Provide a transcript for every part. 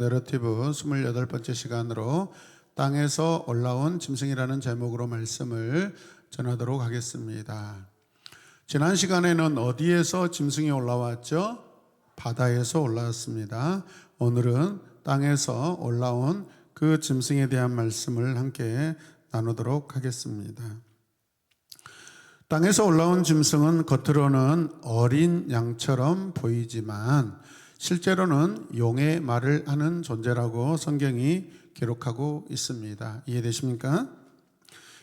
내러티브 28번째 시간으로 땅에서 올라온 짐승이라는 제목으로 말씀을 전하도록 하겠습니다. 지난 시간에는 어디에서 짐승이 올라왔죠? 바다에서 올라왔습니다. 오늘은 땅에서 올라온 그 짐승에 대한 말씀을 함께 나누도록 하겠습니다. 땅에서 올라온 짐승은 겉으로는 어린 양처럼 보이지만 실제로는 용의 말을 하는 존재라고 성경이 기록하고 있습니다. 이해되십니까?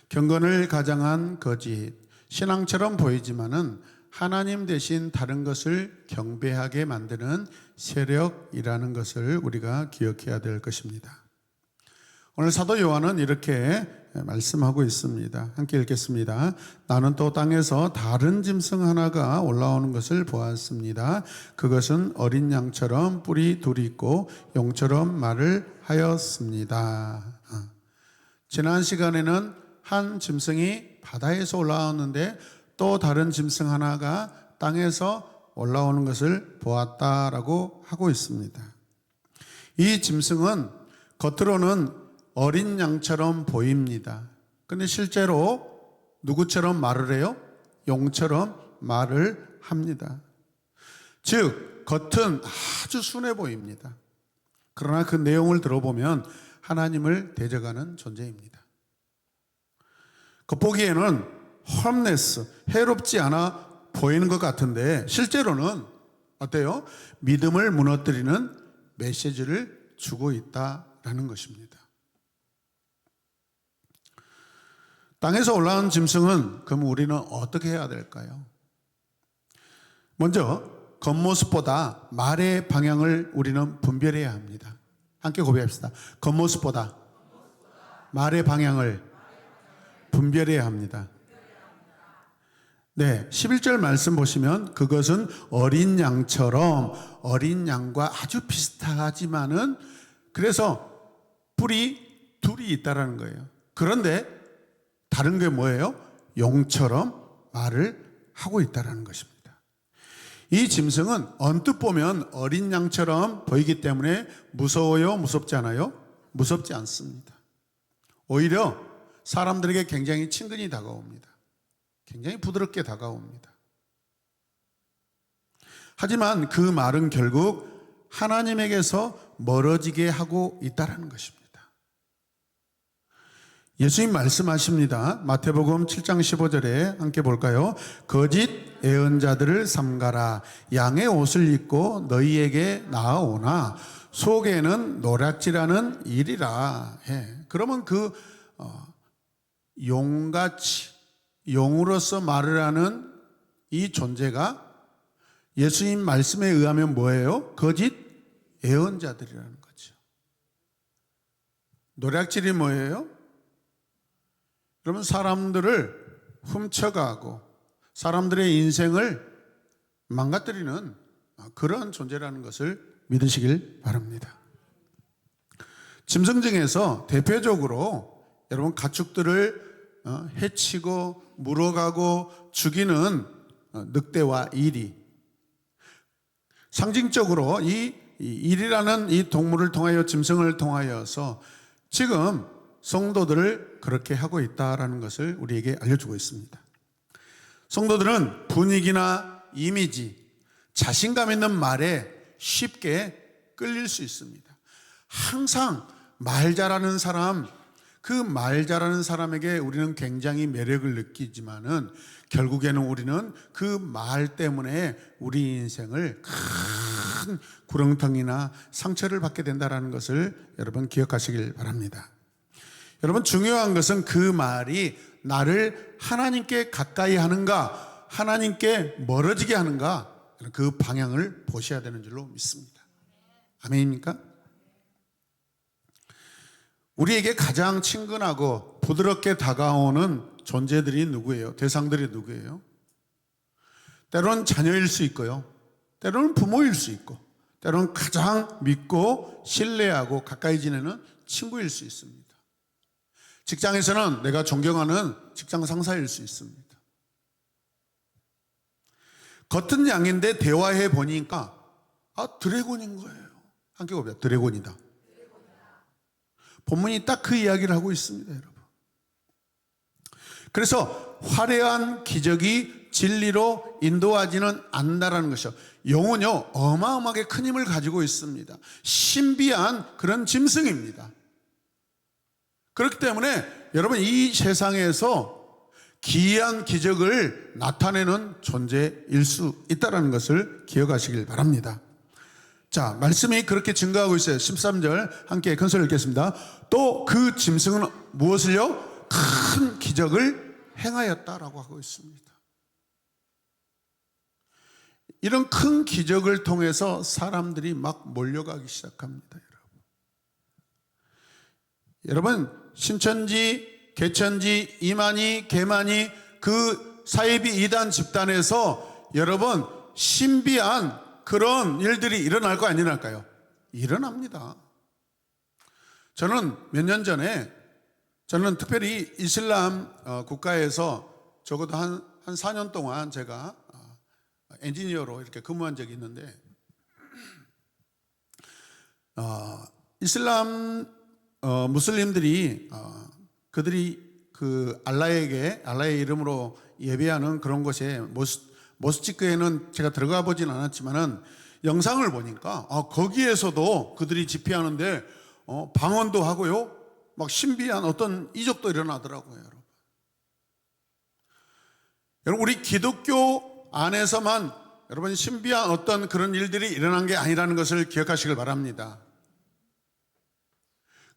경건을 가장한 거짓, 신앙처럼 보이지만은 하나님 대신 다른 것을 경배하게 만드는 세력이라는 것을 우리가 기억해야 될 것입니다. 오늘 사도 요한은 이렇게 말씀하고 있습니다. 함께 읽겠습니다. 나는 또 땅에서 다른 짐승 하나가 올라오는 것을 보았습니다. 그것은 어린 양처럼 뿔이 둘이 있고 용처럼 말을 하였습니다. 지난 시간에는 한 짐승이 바다에서 올라왔는데 또 다른 짐승 하나가 땅에서 올라오는 것을 보았다라고 하고 있습니다. 이 짐승은 겉으로는 어린 양처럼 보입니다. 근데 실제로 누구처럼 말을 해요? 용처럼 말을 합니다. 즉, 겉은 아주 순해 보입니다. 그러나 그 내용을 들어보면 하나님을 대적하는 존재입니다. 겉보기에는 험레스, 해롭지 않아 보이는 것 같은데 실제로는 어때요? 믿음을 무너뜨리는 메시지를 주고 있다라는 것입니다. 땅에서 올라온 짐승은 그럼 우리는 어떻게 해야 될까요? 먼저 겉모습보다 말의 방향을 우리는 분별해야 합니다. 함께 고백합시다. 겉모습보다 말의 방향을 분별해야 합니다. 네, 11절 말씀 보시면 그것은 어린 양처럼 어린 양과 아주 비슷하지만은 그래서 뿔이 둘이 있다라는 거예요. 그런데 다른 게 뭐예요? 용처럼 말을 하고 있다는 것입니다. 이 짐승은 언뜻 보면 어린 양처럼 보이기 때문에 무서워요? 무섭지 않아요? 무섭지 않습니다. 오히려 사람들에게 굉장히 친근히 다가옵니다. 굉장히 부드럽게 다가옵니다. 하지만 그 말은 결국 하나님에게서 멀어지게 하고 있다는 것입니다. 예수님 말씀하십니다. 마태복음 7장 15절에 함께 볼까요? 거짓 예언자들을 삼가라. 양의 옷을 입고 너희에게 나아오나 속에는 노략질하는 일이라 해. 그러면 그 용같이 용으로서 말을 하는 이 존재가 예수님 말씀에 의하면 뭐예요? 거짓 예언자들이라는 거죠. 노략질이 뭐예요? 그러면 사람들을 훔쳐가고 사람들의 인생을 망가뜨리는 그런 존재라는 것을 믿으시길 바랍니다. 짐승 중에서 대표적으로 여러분 가축들을 해치고 물어가고 죽이는 늑대와 이리, 상징적으로 이 이리라는 이 동물을 통하여 짐승을 통하여서 지금 성도들을 그렇게 하고 있다라는 것을 우리에게 알려주고 있습니다. 성도들은 분위기나 이미지, 자신감 있는 말에 쉽게 끌릴 수 있습니다. 항상 말 잘하는 사람, 그 말 잘하는 사람에게 우리는 굉장히 매력을 느끼지만은 결국에는 우리는 그 말 때문에 우리 인생을 큰 구렁텅이나 상처를 받게 된다는 것을 여러분 기억하시길 바랍니다. 여러분 중요한 것은 그 말이 나를 하나님께 가까이 하는가 하나님께 멀어지게 하는가 그 방향을 보셔야 되는 줄로 믿습니다. 아멘입니까? 우리에게 가장 친근하고 부드럽게 다가오는 존재들이 누구예요? 대상들이 누구예요? 때로는 자녀일 수 있고요. 때로는 부모일 수 있고 때로는 가장 믿고 신뢰하고 가까이 지내는 친구일 수 있습니다. 직장에서는 내가 존경하는 직장 상사일 수 있습니다. 겉은 양인데 대화해 보니까 드래곤인 거예요. 함께 고백해요. 드래곤이다. 본문이 딱 그 이야기를 하고 있습니다, 여러분. 그래서 화려한 기적이 진리로 인도하지는 않는다라는 것이요. 영은요, 어마어마하게 큰 힘을 가지고 있습니다. 신비한 그런 짐승입니다. 그렇기 때문에 여러분, 이 세상에서 기이한 기적을 나타내는 존재일 수 있다는 것을 기억하시길 바랍니다. 자, 말씀이 그렇게 증거하고 있어요. 13절 함께 큰 소리 읽겠습니다. 또 그 짐승은 무엇을요? 큰 기적을 행하였다라고 하고 있습니다. 이런 큰 기적을 통해서 사람들이 막 몰려가기 시작합니다, 여러분, 신천지, 개천지, 이만희, 개만희, 그 사이비 이단 집단에서 여러분 신비한 그런 일들이 일어날 거 안 일어날까요? 일어납니다. 저는 몇 년 전에 저는 특별히 이슬람 국가에서 적어도 한 4년 동안 제가 엔지니어로 이렇게 근무한 적이 있는데, 이슬람 무슬림들이 그들이 그 알라의 이름으로 예배하는 그런 곳에 모스지크에는 제가 들어가 보진 않았지만은 영상을 보니까 거기에서도 그들이 집회하는데 방언도 하고요, 막 신비한 어떤 이적도 일어나더라고요, 여러분. 여러분, 우리 기독교 안에서만 여러분 신비한 어떤 그런 일들이 일어난 게 아니라는 것을 기억하시길 바랍니다.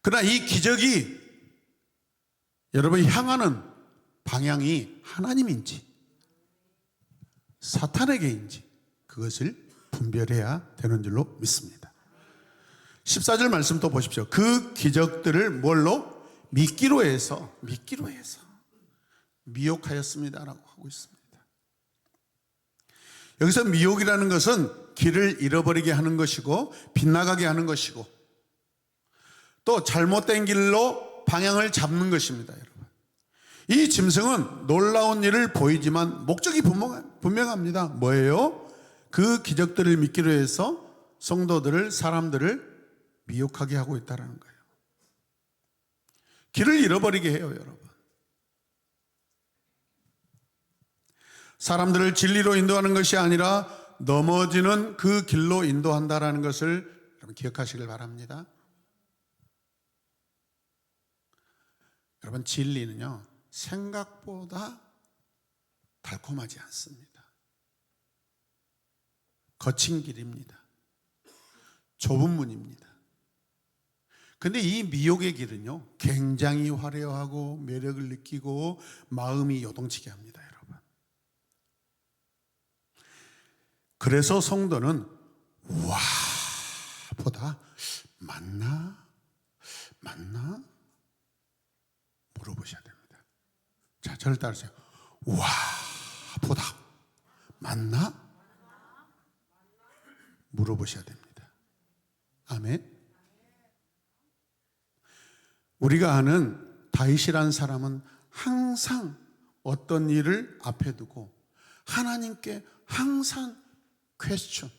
그러나 이 기적이 여러분이 향하는 방향이 하나님인지 사탄에게인지 그것을 분별해야 되는 줄로 믿습니다. 14절 말씀 또 보십시오. 그 기적들을 뭘로? 미끼로 해서 미혹하였습니다라고 하고 있습니다. 여기서 미혹이라는 것은 길을 잃어버리게 하는 것이고 빗나가게 하는 것이고 또 잘못된 길로 방향을 잡는 것입니다, 여러분. 이 짐승은 놀라운 일을 보이지만 목적이 분명합니다. 뭐예요? 그 기적들을 미끼로 해서 성도들을, 사람들을 미혹하게 하고 있다는 거예요. 길을 잃어버리게 해요, 여러분. 사람들을 진리로 인도하는 것이 아니라 넘어지는 그 길로 인도한다는 것을 여러분 기억하시길 바랍니다. 여러분, 진리는요 생각보다 달콤하지 않습니다. 거친 길입니다. 좁은 문입니다. 근데 이 미혹의 길은요 굉장히 화려하고 매력을 느끼고 마음이 요동치게 합니다, 여러분. 그래서 성도는 와 보다 맞나 물어보셔야 됩니다. 자, 저를 따르세요. 와 보다 맞나 물어보셔야 됩니다. 아멘. 우리가 아는 다윗이라는 사람은 항상 어떤 일을 앞에 두고 하나님께 항상 퀘스천,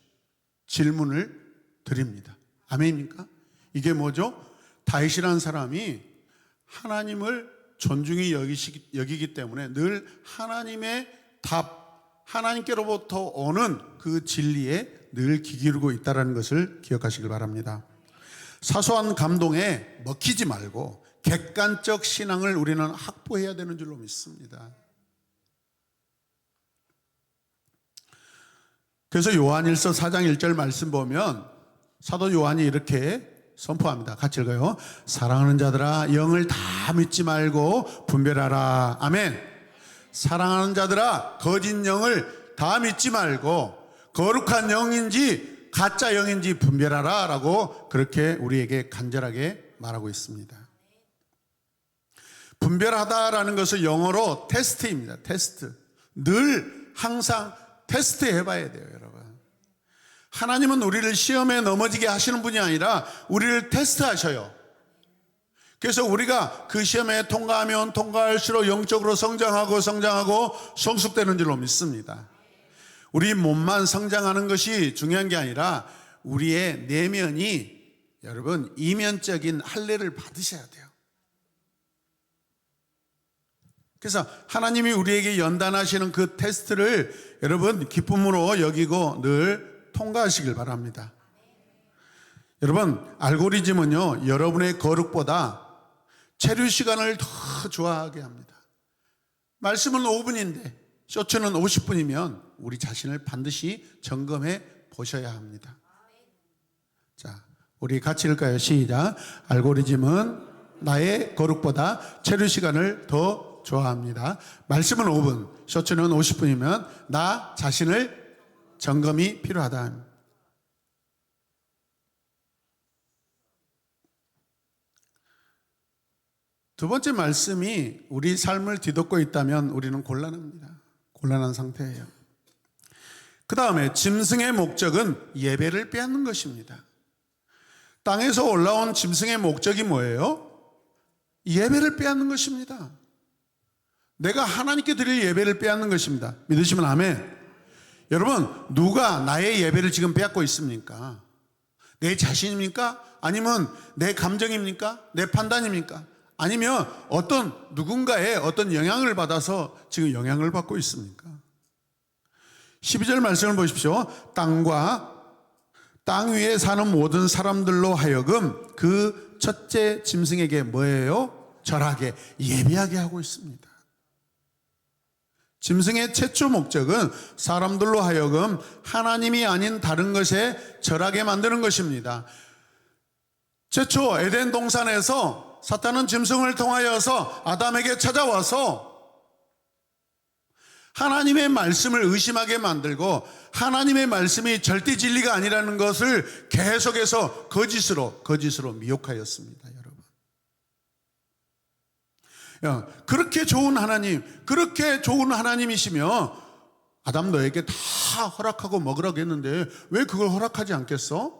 질문을 드립니다. 아멘입니까? 이게 뭐죠? 다윗이라는 사람이 하나님을 존중히 여기기 때문에 늘 하나님의 답, 하나님께로부터 오는 그 진리에 늘 귀 기울이고 있다는 것을 기억하시길 바랍니다. 사소한 감동에 먹히지 말고 객관적 신앙을 우리는 확보해야 되는 줄로 믿습니다. 그래서 요한일서 4장 1절 말씀 보면 사도 요한이 이렇게 선포합니다. 같이 읽어요. 사랑하는 자들아 영을 다 믿지 말고 분별하라. 아멘. 사랑하는 자들아 거짓 영을 다 믿지 말고 거룩한 영인지 가짜 영인지 분별하라 라고 그렇게 우리에게 간절하게 말하고 있습니다. 분별하다라는 것은 영어로 테스트입니다. 테스트. 늘 항상 테스트 해봐야 돼요, 여러분. 하나님은 우리를 시험에 넘어지게 하시는 분이 아니라 우리를 테스트하셔요. 그래서 우리가 그 시험에 통과하면 통과할수록 영적으로 성장하고 성숙되는 줄로 믿습니다. 우리 몸만 성장하는 것이 중요한 게 아니라 우리의 내면이 여러분 이면적인 할례를 받으셔야 돼요. 그래서 하나님이 우리에게 연단하시는 그 테스트를 여러분 기쁨으로 여기고 늘 통과하시길 바랍니다. 여러분 알고리즘은요 여러분의 거룩보다 체류 시간을 더 좋아하게 합니다. 말씀은 5분인데 쇼츠는 50분이면 우리 자신을 반드시 점검해 보셔야 합니다. 자, 우리 같이 읽을까요? 시작. 알고리즘은 나의 거룩보다 체류 시간을 더 좋아합니다. 말씀은 5분, 쇼츠는 50분이면 나 자신을 점검이 필요하다. 두 번째 말씀이 우리 삶을 뒤덮고 있다면 우리는 곤란합니다. 곤란한 상태예요. 그 다음에 짐승의 목적은 예배를 빼앗는 것입니다. 땅에서 올라온 짐승의 목적이 뭐예요? 예배를 빼앗는 것입니다. 내가 하나님께 드릴 예배를 빼앗는 것입니다. 믿으시면 아멘. 여러분 누가 나의 예배를 지금 빼앗고 있습니까? 내 자신입니까? 아니면 내 감정입니까? 내 판단입니까? 아니면 어떤 누군가의 어떤 영향을 받아서 지금 영향을 받고 있습니까? 12절 말씀을 보십시오. 땅과 땅 위에 사는 모든 사람들로 하여금 그 첫째 짐승에게 뭐예요? 절하게 예배하게 하고 있습니다. 짐승의 최초 목적은 사람들로 하여금 하나님이 아닌 다른 것에 절하게 만드는 것입니다. 최초 에덴 동산에서 사탄은 짐승을 통하여서 아담에게 찾아와서 하나님의 말씀을 의심하게 만들고 하나님의 말씀이 절대 진리가 아니라는 것을 계속해서 거짓으로 미혹하였습니다. 여러분, 그렇게 좋은 하나님이시며 아담 너에게 다 허락하고 먹으라고 했는데 왜 그걸 허락하지 않겠어?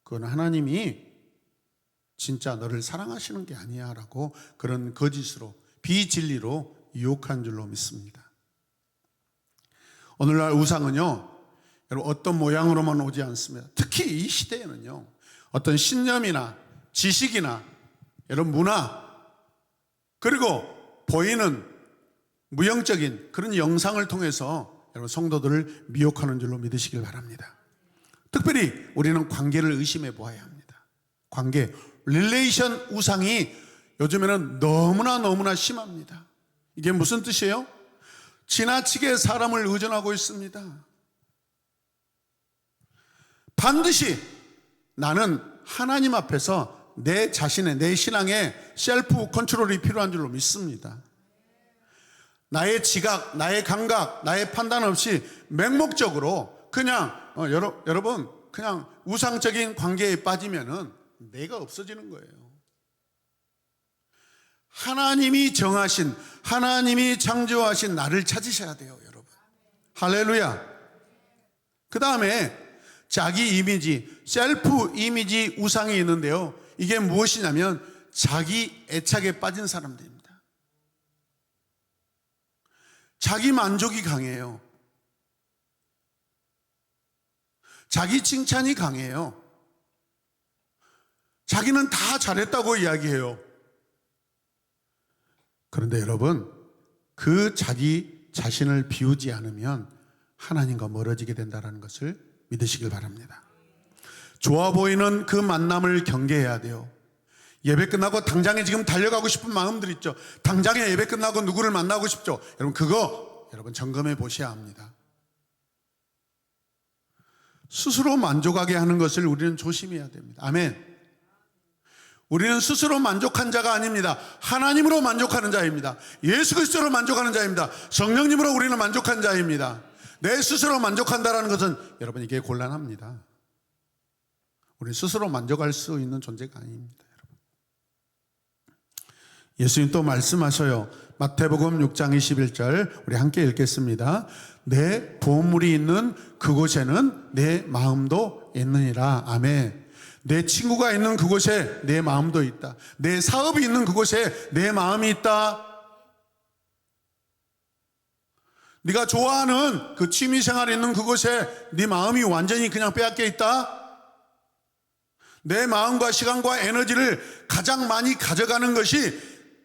그건 하나님이 진짜 너를 사랑하시는 게 아니야 라고 그런 거짓으로 비진리로 유혹한 줄로 믿습니다. 오늘날 우상은요 여러분 어떤 모양으로만 오지 않습니다. 특히 이 시대에는요 어떤 신념이나 지식이나 여러분 문화 그리고 보이는 무형적인 그런 영상을 통해서 여러분 성도들을 미혹하는 줄로 믿으시길 바랍니다. 특별히 우리는 관계를 의심해 보아야 합니다. 관계, 릴레이션 우상이 요즘에는 너무나 심합니다. 이게 무슨 뜻이에요? 지나치게 사람을 의존하고 있습니다. 반드시 나는 하나님 앞에서 내 자신의 내 신앙의 셀프 컨트롤이 필요한 줄로 믿습니다. 나의 지각, 나의 감각, 나의 판단 없이 맹목적으로 그냥 여러분 그냥 우상적인 관계에 빠지면은 내가 없어지는 거예요. 하나님이 정하신 하나님이 창조하신 나를 찾으셔야 돼요, 여러분. 할렐루야. 그 다음에 자기 이미지, 셀프 이미지 우상이 있는데요. 이게 무엇이냐면 자기 애착에 빠진 사람들입니다. 자기 만족이 강해요. 자기 칭찬이 강해요. 자기는 다 잘했다고 이야기해요. 그런데 여러분, 그 자기 자신을 비우지 않으면 하나님과 멀어지게 된다는 것을 믿으시길 바랍니다. 좋아 보이는 그 만남을 경계해야 돼요. 예배 끝나고 당장에 지금 달려가고 싶은 마음들 있죠. 당장에 예배 끝나고 누구를 만나고 싶죠. 여러분 그거 점검해 보셔야 합니다. 스스로 만족하게 하는 것을 우리는 조심해야 됩니다. 아멘. 우리는 스스로 만족한 자가 아닙니다. 하나님으로 만족하는 자입니다. 예수 그리스도로 만족하는 자입니다. 성령님으로 우리는 만족한 자입니다. 내 스스로 만족한다는 것은 여러분 이게 곤란합니다. 우리 스스로 만족할 수 있는 존재가 아닙니다. 여러분. 예수님 또 말씀하셔요. 마태복음 6장 21절 우리 함께 읽겠습니다. 내 보물이 있는 그곳에는 내 마음도 있느니라. 아멘. 내 친구가 있는 그곳에 내 마음도 있다. 내 사업이 있는 그곳에 내 마음이 있다. 네가 좋아하는 그 취미생활이 있는 그곳에 네 마음이 완전히 그냥 빼앗겨 있다. 내 마음과 시간과 에너지를 가장 많이 가져가는 것이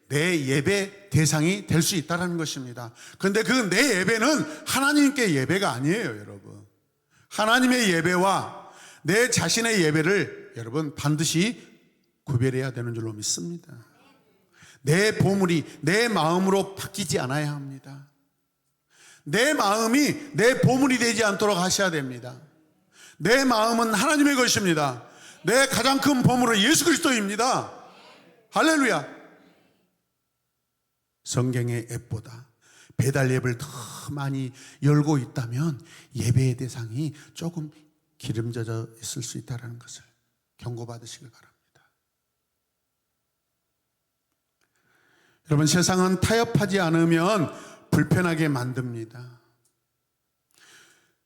내 예배 대상이 될 수 있다는 것입니다. 그런데 그 내 예배는 하나님께 예배가 아니에요, 여러분. 하나님의 예배와 내 자신의 예배를 여러분 반드시 구별해야 되는 줄로 믿습니다. 내 보물이 내 마음으로 바뀌지 않아야 합니다. 내 마음이 내 보물이 되지 않도록 하셔야 됩니다. 내 마음은 하나님의 것입니다. 내 가장 큰 보물은 예수 그리스도입니다. 할렐루야. 성경의 앱보다 배달 앱을 더 많이 열고 있다면 예배의 대상이 조금 기름져져 있을 수 있다는 것을 경고받으시길 바랍니다. 여러분, 세상은 타협하지 않으면 불편하게 만듭니다.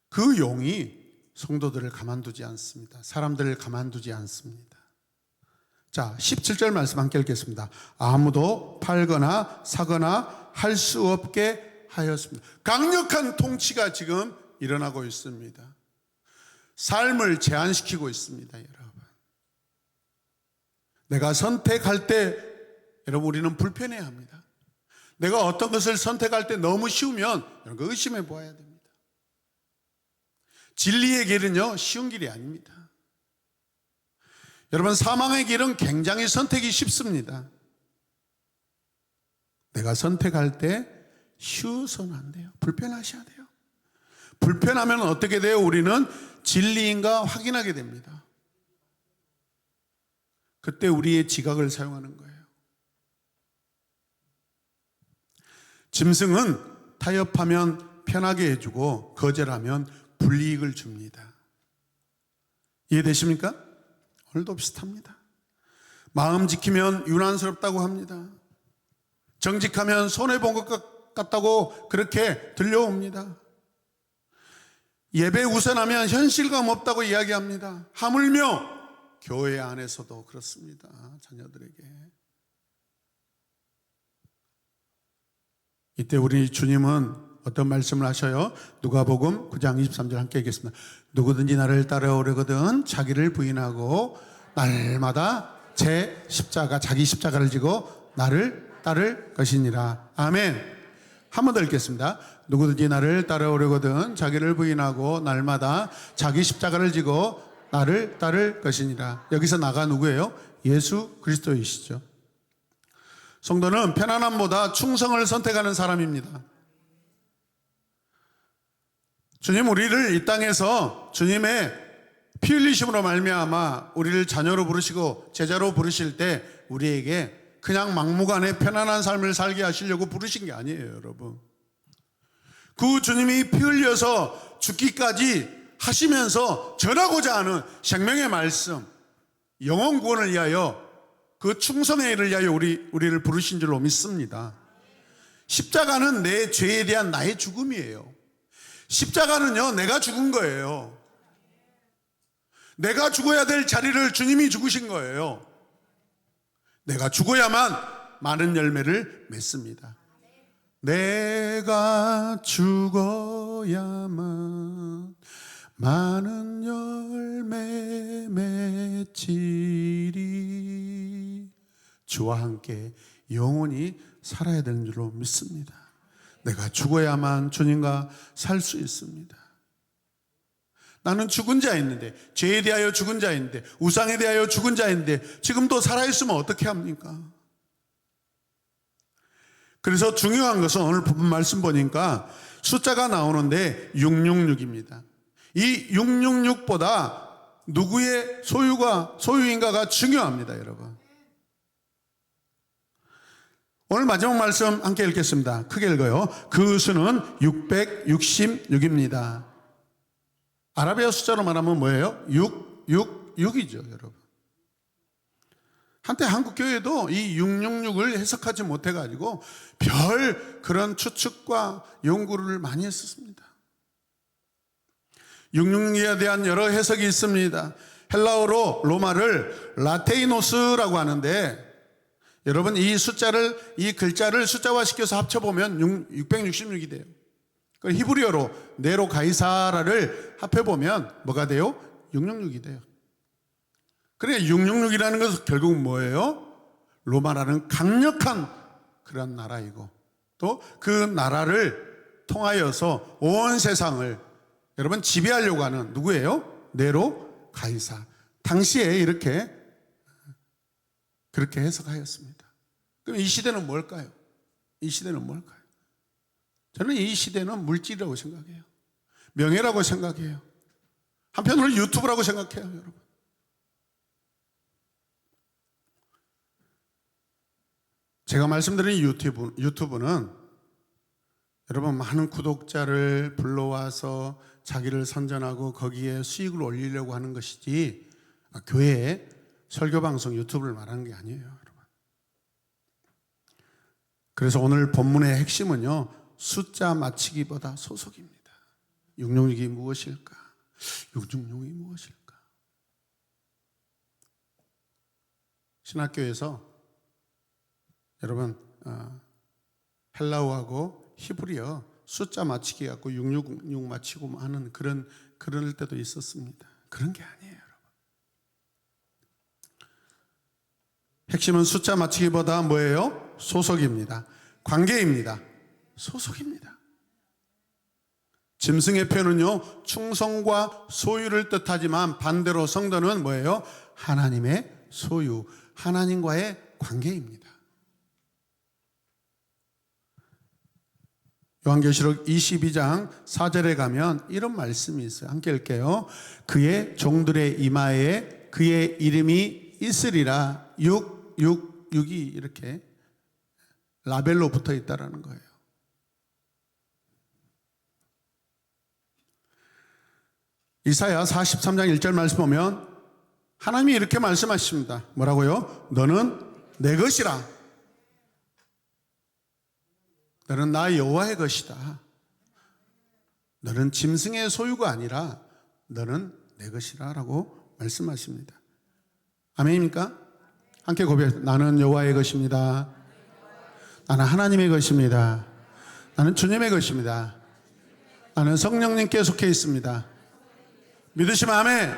그 용이 성도들을 가만두지 않습니다. 사람들을 가만두지 않습니다. 자, 17절 말씀 함께 읽겠습니다. 아무도 팔거나 사거나 할 수 없게 하였습니다. 강력한 통치가 지금 일어나고 있습니다. 삶을 제한시키고 있습니다, 여러분. 내가 선택할 때 여러분 우리는 불편해야 합니다. 내가 어떤 것을 선택할 때 너무 쉬우면 이런 거 의심해 보아야 됩니다. 진리의 길은요 쉬운 길이 아닙니다. 여러분, 사망의 길은 굉장히 선택이 쉽습니다. 내가 선택할 때 쉬워서는 안 돼요. 불편하셔야 돼요. 불편하면 어떻게 돼요? 우리는 진리인가 확인하게 됩니다. 그때 우리의 지각을 사용하는 거예요. 짐승은 타협하면 편하게 해주고 거절하면 불이익을 줍니다. 이해되십니까? 오늘도 비슷합니다. 마음 지키면 유난스럽다고 합니다. 정직하면 손해본 것 같다고 그렇게 들려옵니다. 예배 우선하면 현실감 없다고 이야기합니다. 하물며 교회 안에서도 그렇습니다. 자녀들에게. 이때 우리 주님은 어떤 말씀을 하셔요? 누가복음 9장 23절 함께 읽겠습니다. 누구든지 나를 따라오려거든 자기를 부인하고 날마다 제 십자가, 자기 십자가를 지고 나를 따를 것이니라. 아멘. 한 번 더 읽겠습니다. 누구든지 나를 따라오려거든 자기를 부인하고 날마다 자기 십자가를 지고 나를 따를 것이니라. 여기서 나가 누구예요? 예수 그리스도이시죠. 성도는 편안함보다 충성을 선택하는 사람입니다. 주님, 우리를 이 땅에서 주님의 피 흘리심으로 말미암아 우리를 자녀로 부르시고 제자로 부르실 때 우리에게 그냥 막무가내 편안한 삶을 살게 하시려고 부르신 게 아니에요, 여러분. 그 주님이 피 흘려서 죽기까지 하시면서 전하고자 하는 생명의 말씀, 영혼 구원을 위하여, 그 충성의 일을 위하여 우리를 부르신 줄로 믿습니다. 십자가는 내 죄에 대한 나의 죽음이에요. 십자가는요, 내가 죽은 거예요. 내가 죽어야 될 자리를 주님이 죽으신 거예요. 내가 죽어야만 많은 열매를 맺습니다. 내가 죽어야만 많은 열매 맺히리. 주와 함께 영원히 살아야 되는 줄로 믿습니다. 내가 죽어야만 주님과 살 수 있습니다. 나는 죽은 자였는데, 죄에 대하여 죽은 자인데, 우상에 대하여 죽은 자인데 지금도 살아있으면 어떻게 합니까? 그래서 중요한 것은 오늘 본문 말씀 보니까 숫자가 나오는데 666입니다. 이 666보다 누구의 소유인가가 중요합니다, 여러분. 오늘 마지막 말씀 함께 읽겠습니다. 크게 읽어요. 그 수는 666입니다. 아라비아 숫자로 말하면 뭐예요? 666이죠, 여러분. 한때 한국교회도 이 666을 해석하지 못해가지고 별 그런 추측과 연구를 많이 했었습니다. 666에 대한 여러 해석이 있습니다. 헬라어로 로마를 라테이노스라고 하는데, 여러분 이 글자를 숫자화시켜서 합쳐보면 666이 돼요. 히브리어로 네로 가이사라를 합해보면 뭐가 돼요? 666이 돼요. 그러니까 666이라는 것은 결국 뭐예요? 로마라는 강력한 그런 나라이고 또 그 나라를 통하여서 온 세상을 여러분 지배하려고 하는 누구예요? 네로 가이사. 당시에 그렇게 해석하였습니다. 그럼 이 시대는 뭘까요? 이 시대는 뭘까요? 저는 이 시대는 물질이라고 생각해요. 명예라고 생각해요. 한편으로 유튜브라고 생각해요, 여러분. 제가 말씀드린 유튜브는 여러분 많은 구독자를 불러와서 자기를 선전하고 거기에 수익을 올리려고 하는 것이지 교회에 설교방송 유튜브를 말하는 게 아니에요, 여러분. 그래서 오늘 본문의 핵심은요, 숫자 맞추기보다 소속입니다. 666이 무엇일까? 666이 무엇일까? 신학교에서 여러분 헬라어하고 히브리어 숫자 맞추기 갖고 666 맞추고 하는 그럴 때도 있었습니다. 그런 게 아니에요, 여러분. 핵심은 숫자 맞추기보다 뭐예요? 소속입니다. 관계입니다. 소속입니다. 짐승의 표현은요, 충성과 소유를 뜻하지만 반대로 성도는 뭐예요? 하나님의 소유, 하나님과의 관계입니다. 요한계시록 22장 4절에 가면 이런 말씀이 있어요. 함께 읽게요. 그의 종들의 이마에 그의 이름이 있으리라. 666이 이렇게 라벨로 붙어 있다라는 거예요. 이사야 43장 1절 말씀 보면 하나님이 이렇게 말씀하십니다. 뭐라고요? 너는 내 것이라. 너는 나 여호와의 것이다. 너는 짐승의 소유가 아니라 너는 내 것이라 라고 말씀하십니다. 아멘입니까? 함께 고백합니다. 나는 여호와의 것입니다. 나는 하나님의 것입니다. 나는 주님의 것입니다. 나는 성령님께 속해 있습니다. 믿으시면 아멘.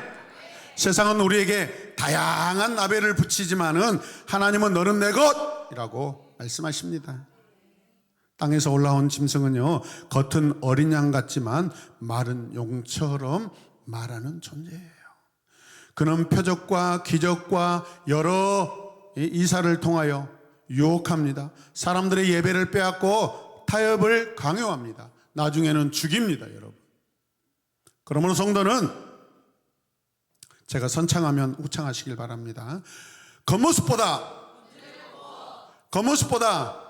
세상은 우리에게 다양한 라벨을 붙이지만은 하나님은 너는 내 것이라고 말씀하십니다. 땅에서 올라온 짐승은요, 겉은 어린 양 같지만 말은 용처럼 말하는 존재예요. 그는 표적과 기적과 여러 이사를 통하여 유혹합니다. 사람들의 예배를 빼앗고 타협을 강요합니다. 나중에는 죽입니다, 여러분. 그러므로 성도는 제가 선창하면 우창하시길 바랍니다. 겉모습보다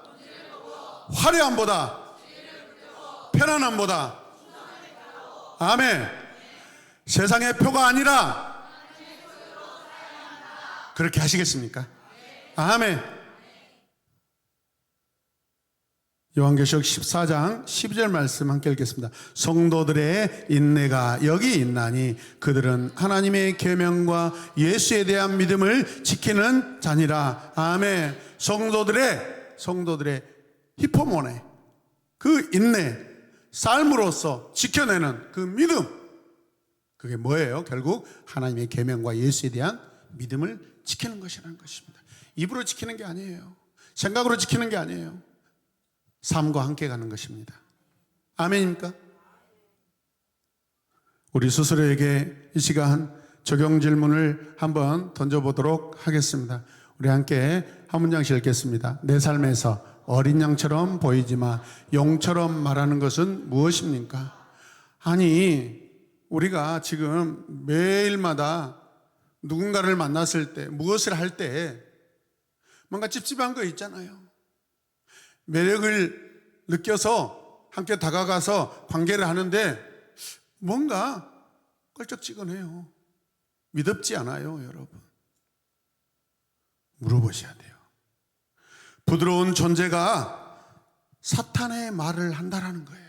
화려함보다 편안함보다 아멘. 세상의 표가 아니라 그렇게 하시겠습니까? 아멘. 요한계시록 14장 12절 말씀 함께 읽겠습니다. 성도들의 인내가 여기 있나니 그들은 하나님의 계명과 예수에 대한 믿음을 지키는 자니라. 아멘. 성도들의 히포모네, 그 인내, 삶으로서 지켜내는 그 믿음, 그게 뭐예요? 결국 하나님의 계명과 예수에 대한 믿음을 지키는 것이라는 것입니다. 입으로 지키는 게 아니에요. 생각으로 지키는 게 아니에요. 삶과 함께 가는 것입니다. 아멘입니까? 우리 스스로에게 이 시간 적용 질문을 한번 던져보도록 하겠습니다. 우리 함께 한 문장씩 읽겠습니다. 내 삶에서 어린 양처럼 보이지만 용처럼 말하는 것은 무엇입니까? 아니, 우리가 지금 매일마다 누군가를 만났을 때, 무엇을 할 때 뭔가 찝찝한 거 있잖아요. 매력을 느껴서 함께 다가가서 관계를 하는데 뭔가 껄쩍지근해요. 믿음지 않아요, 여러분. 물어보셔야 돼요. 부드러운 존재가 사탄의 말을 한다라는 거예요.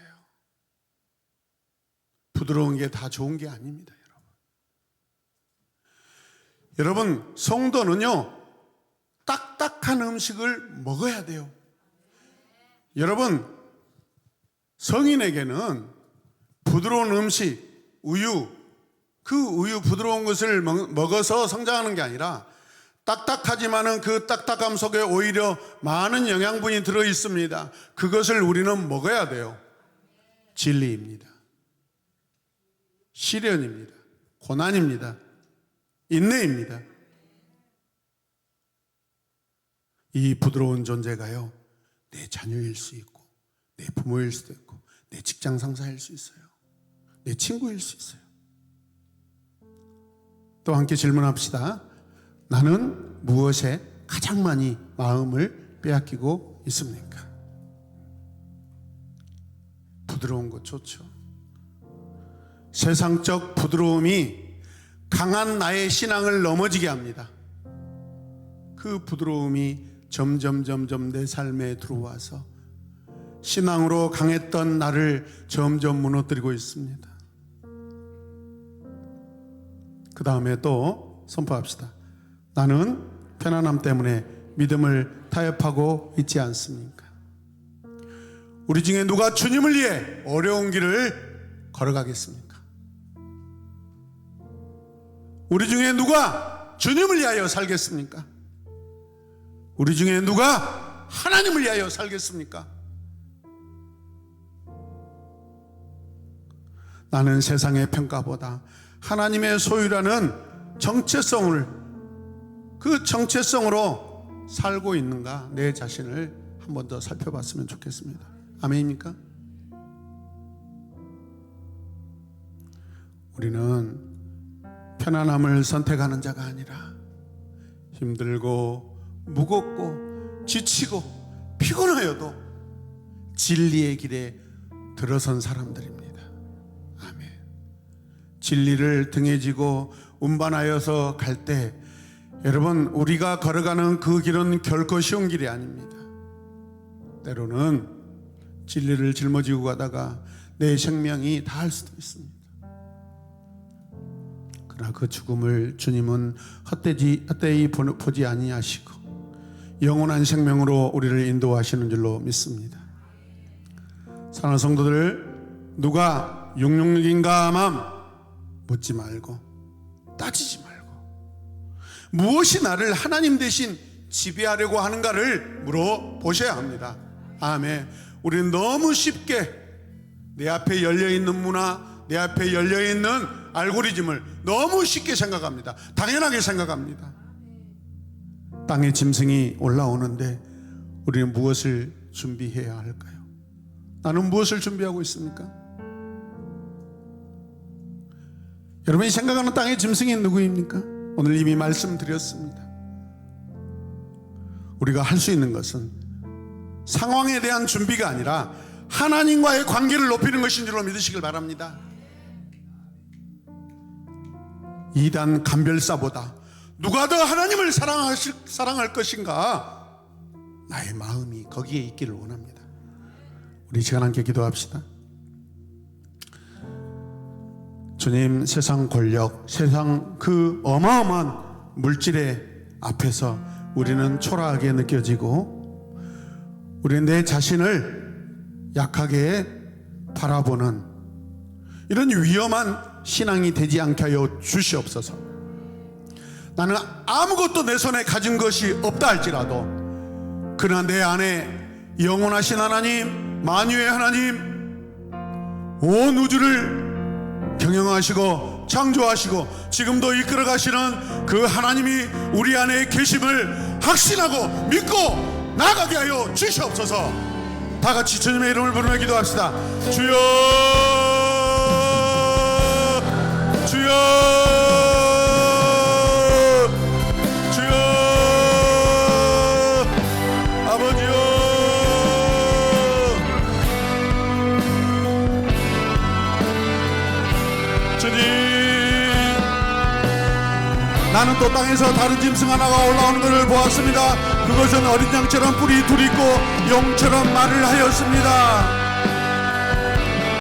부드러운 게 다 좋은 게 아닙니다, 여러분. 여러분, 성도는요, 딱딱한 음식을 먹어야 돼요. 여러분, 성인에게는 부드러운 음식, 우유, 그 우유 부드러운 것을 먹어서 성장하는 게 아니라 딱딱하지만은 그 딱딱함 속에 오히려 많은 영양분이 들어 있습니다. 그것을 우리는 먹어야 돼요. 진리입니다. 시련입니다. 고난입니다. 인내입니다. 이 부드러운 존재가요, 내 자녀일 수 있고, 내 부모일 수도 있고, 내 직장 상사일 수 있어요. 내 친구일 수 있어요. 또 함께 질문합시다. 나는 무엇에 가장 많이 마음을 빼앗기고 있습니까? 부드러운 것 좋죠. 세상적 부드러움이 강한 나의 신앙을 넘어지게 합니다. 그 부드러움이 점점 내 삶에 들어와서 신앙으로 강했던 나를 점점 무너뜨리고 있습니다. 그 다음에 또 선포합시다. 나는 편안함 때문에 믿음을 타협하고 있지 않습니까? 우리 중에 누가 주님을 위해 어려운 길을 걸어가겠습니까? 우리 중에 누가 주님을 위하여 살겠습니까? 우리 중에 누가 하나님을 위하여 살겠습니까? 나는 세상의 평가보다 하나님의 소유라는 정체성을, 그 정체성으로 살고 있는가, 내 자신을 한 번 더 살펴봤으면 좋겠습니다. 아멘입니까? 우리는 편안함을 선택하는 자가 아니라 힘들고 무겁고 지치고 피곤하여도 진리의 길에 들어선 사람들입니다. 아멘. 진리를 등에 지고 운반하여서 갈 때, 여러분, 우리가 걸어가는 그 길은 결코 쉬운 길이 아닙니다. 때로는 진리를 짊어지고 가다가 내 생명이 다할 수도 있습니다. 그러나 그 죽음을 주님은 헛되이 보지 아니하시고 영원한 생명으로 우리를 인도하시는 줄로 믿습니다. 사랑하는 성도들, 누가 666인가 맘 묻지 말고 따지지 말고 무엇이 나를 하나님 대신 지배하려고 하는가를 물어보셔야 합니다. 아멘. 우리는 너무 쉽게 내 앞에 열려있는 문화, 내 앞에 열려있는 알고리즘을 너무 쉽게 생각합니다. 당연하게 생각합니다. 땅의 짐승이 올라오는데 우리는 무엇을 준비해야 할까요? 나는 무엇을 준비하고 있습니까? 여러분이 생각하는 땅의 짐승이 누구입니까? 오늘 이미 말씀드렸습니다. 우리가 할 수 있는 것은 상황에 대한 준비가 아니라 하나님과의 관계를 높이는 것인 줄로 믿으시길 바랍니다. 이단 감별사보다 누가 더 하나님을 사랑할 것인가, 나의 마음이 거기에 있기를 원합니다. 우리 시간 함께 기도합시다. 주님, 세상 권력, 세상 그 어마어마한 물질의 앞에서 우리는 초라하게 느껴지고, 우리는 내 자신을 약하게 바라보는 이런 위험한 신앙이 되지 않게 하여 주시옵소서. 나는 아무것도 내 손에 가진 것이 없다 할지라도 그러나 내 안에 영원하신 하나님, 만유의 하나님, 온 우주를 경영하시고 창조하시고 지금도 이끌어 가시는 그 하나님이 우리 안에 계심을 확신하고 믿고 나아가게 하여 주시옵소서. 다 같이 주님의 이름을 부르며 기도합시다. 주여, 주여, 주여, 아버지여. 주님, 나는 또 땅에서 다른 짐승 하나가 올라오는 것을 보았습니다. 그것은 어린 양처럼 뿔이 둘 있고 용처럼 말을 하였습니다.